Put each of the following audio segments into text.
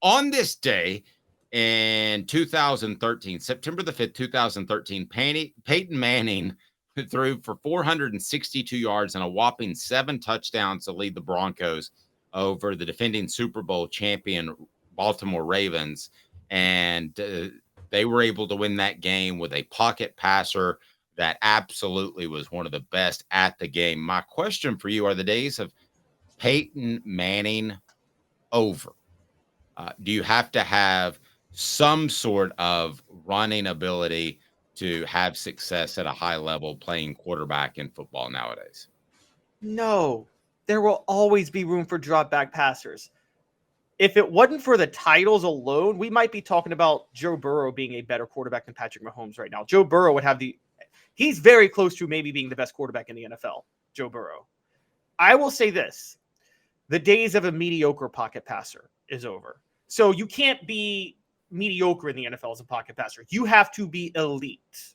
On this day in 2013, September the 5th, 2013, Peyton Manning threw for 462 yards and a whopping 7 touchdowns to lead the Broncos over the defending Super Bowl champion Baltimore Ravens. And they were able to win that game with a pocket passer that absolutely was one of the best at the game. My question for you, are the days of Peyton Manning over? Do you have to have some sort of running ability to have success at a high level playing quarterback in football nowadays? No, there will always be room for drop back passers. If it wasn't for the titles alone, we might be talking about Joe Burrow being a better quarterback than Patrick Mahomes right now. Joe Burrow would have he's very close to maybe being the best quarterback in the NFL, Joe Burrow. I will say this. The days of a mediocre pocket passer is over. So you can't be mediocre in the NFL as a pocket passer. You have to be elite.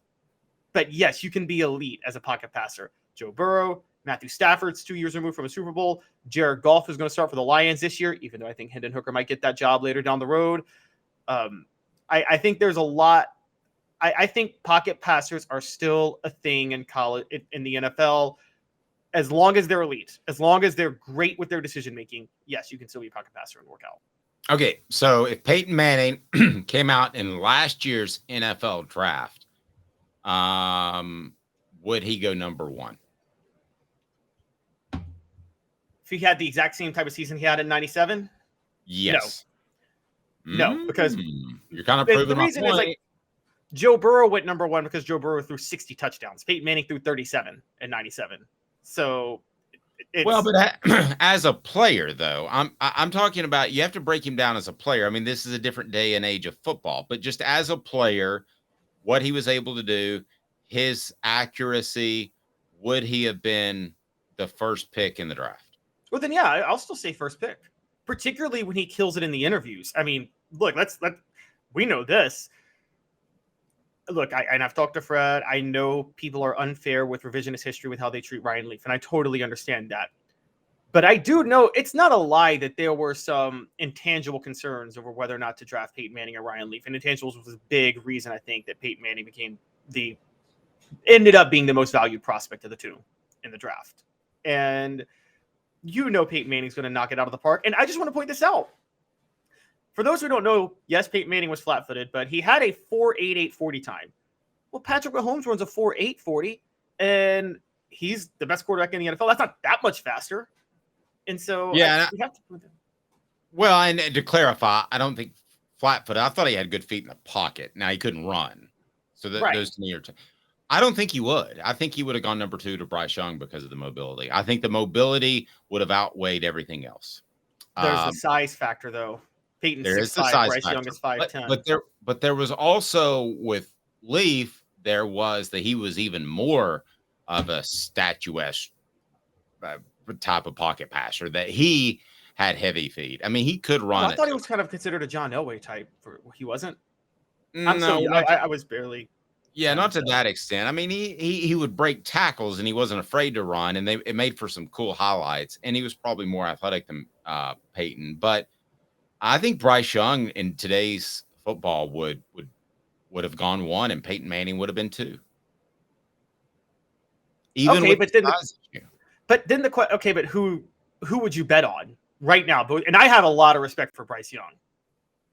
But yes, you can be elite as a pocket passer. Joe Burrow, Matthew Stafford's 2 years removed from a Super Bowl. Jared Goff is going to start for the Lions this year, even though I think Hendon Hooker might get that job later down the road. I think there's a lot. I think pocket passers are still a thing in college, in the NFL. As long as they're elite, as long as they're great with their decision making, yes, you can still be a pocket passer and work out. Okay, so if Peyton Manning came out in last year's NFL draft, would he go number 1? If he had the exact same type of season he had in 97? Yes. No, because you're kind of proving the reason my point. is like Joe Burrow went number 1 because Joe Burrow threw 60 touchdowns. Peyton Manning threw 37 in 97. So well, but as a player, though, I'm talking about, you have to break him down as a player. I mean, this is a different day and age of football, but just as a player, what he was able to do, his accuracy, would he have been the first pick in the draft? Well, then, yeah, I'll still say first pick, particularly when he kills it in the interviews. I mean, look, we know this. Look, and I've talked to Fred. I know people are unfair with revisionist history with how they treat Ryan Leaf, and I totally understand that. But I do know it's not a lie that there were some intangible concerns over whether or not to draft Peyton Manning or Ryan Leaf. And intangibles was a big reason, I think, that Peyton Manning ended up being the most valued prospect of the two in the draft. And Peyton Manning's going to knock it out of the park. And I just want to point this out. For those who don't know, yes, Peyton Manning was flat-footed, but he had a 4.88 40 time. Well, Patrick Mahomes runs a 4.8 40, and he's the best quarterback in the NFL. That's not that much faster. And so, yeah. Well, and to clarify, I don't think flat-footed. I thought he had good feet in the pocket. Now, he couldn't run. So those to me are I don't think he would. I think he would have gone number 2 to Bryce Young because of the mobility. I think the mobility would have outweighed everything else. There's the size factor, though. Peyton's 6'5", Bryce Young is 5'10". But there was also with Leaf, there was that he was even more of a statuesque type of pocket passer, that he had heavy feet. I mean, he could run. I thought he was kind of considered a John Elway type. He wasn't. I was barely. Yeah, not to that extent. I mean, he would break tackles and he wasn't afraid to run, and it made for some cool highlights. And he was probably more athletic than Peyton, but I think Bryce Young in today's football would have gone 1, and Peyton Manning would have been 2. Even okay, but who would you bet on right now? And I have a lot of respect for Bryce Young,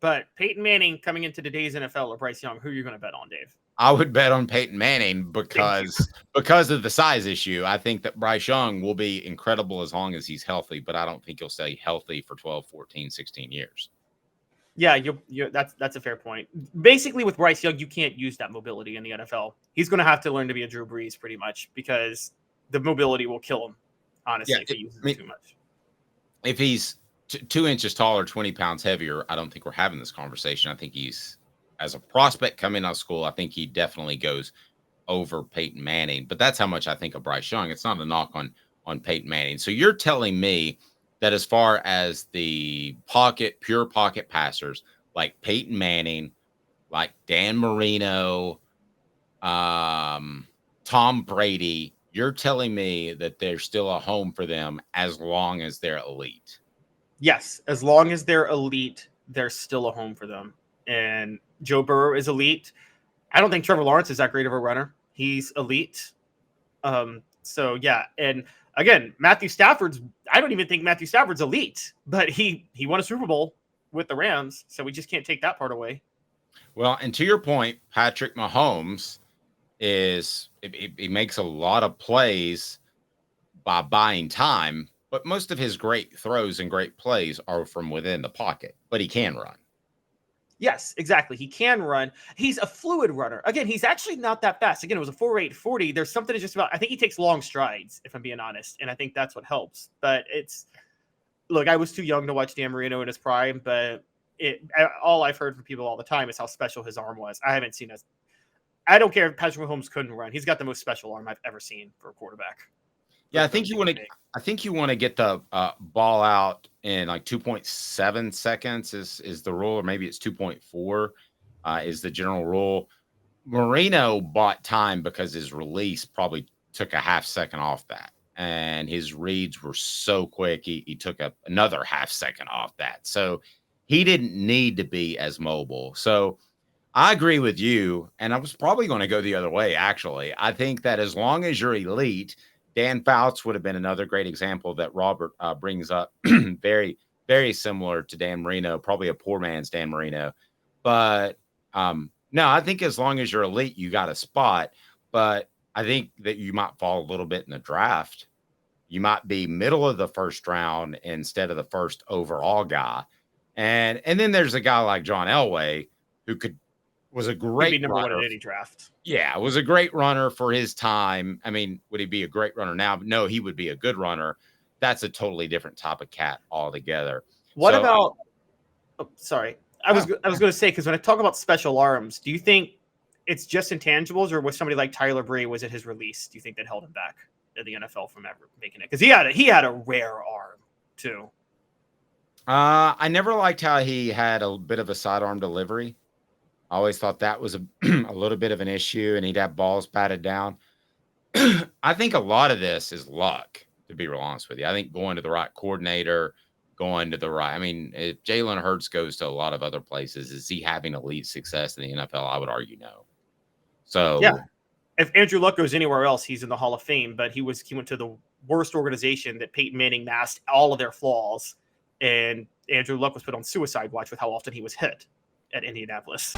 but Peyton Manning coming into today's NFL or Bryce Young, who are you going to bet on, Dave? I would bet on Peyton Manning because of the size issue. I think that Bryce Young will be incredible as long as he's healthy, but I don't think he'll stay healthy for 12, 14, 16 years. Yeah, that's a fair point. Basically, with Bryce Young, you can't use that mobility in the NFL. He's going to have to learn to be a Drew Brees pretty much, because the mobility will kill him, honestly, if he uses it too much. If he's 2 inches taller, 20 pounds heavier, I don't think we're having this conversation. I think he's, as a prospect coming out of school, I think he definitely goes over Peyton Manning. But that's how much I think of Bryce Young. It's not a knock on Peyton Manning. So you're telling me that as far as the pure pocket passers, like Peyton Manning, like Dan Marino, Tom Brady, you're telling me that there's still a home for them as long as they're elite? Yes, as long as they're elite, there's still a home for them. And Joe Burrow is elite. I don't think Trevor Lawrence is that great of a runner. He's elite. So yeah, and again, I don't even think Matthew Stafford's elite, but he won a Super Bowl with the Rams, so we just can't take that part away. Well, and to your point, Patrick Mahomes he makes a lot of plays by buying time, but most of his great throws and great plays are from within the pocket, but he can run. Yes, exactly. He can run. He's a fluid runner. Again, he's actually not that fast. Again, it was a 4.8 40. There's something to just about, I think he takes long strides, if I'm being honest. And I think that's what helps. But look, I was too young to watch Dan Marino in his prime, but all I've heard from people all the time is how special his arm was. I haven't seen I don't care if Patrick Mahomes couldn't run. He's got the most special arm I've ever seen for a quarterback. Yeah, I think you want to get the ball out in like 2.7 seconds is the rule, or maybe it's 2.4 is the general rule. Marino bought time because his release probably took a half second off that, and his reads were so quick he took another half second off that. So he didn't need to be as mobile. So I agree with you, and I was probably going to go the other way, actually. I think that as long as you're elite, Dan Fouts would have been another great example that Robert brings up. Very, very similar to Dan Marino, probably a poor man's Dan Marino. But no, I think as long as you're elite, you got a spot. But I think that you might fall a little bit in the draft. You might be middle of the first round instead of the first overall guy. And then there's a guy like John Elway who was a great He'd be number runner. one in any draft. Yeah, was a great runner for his time. I mean, would he be a great runner now? No, he would be a good runner. That's a totally different type of cat altogether. What about? Oh, sorry, I was going to say, because when I talk about special arms, do you think it's just intangibles, or was somebody like Tyler Bree, was it his release? Do you think that held him back in the NFL from ever making it? Because he had a rare arm too. I never liked how he had a bit of a sidearm delivery. I always thought that was a little bit of an issue, and he'd have balls batted down. I think a lot of this is luck, to be real honest with you. I think going to the right coordinator, I mean, if Jalen Hurts goes to a lot of other places, is he having elite success in the NFL? I would argue no. So yeah, if Andrew Luck goes anywhere else, he's in the Hall of Fame. But he went to the worst organization that Peyton Manning masked all of their flaws, and Andrew Luck was put on suicide watch with how often he was hit at Indianapolis.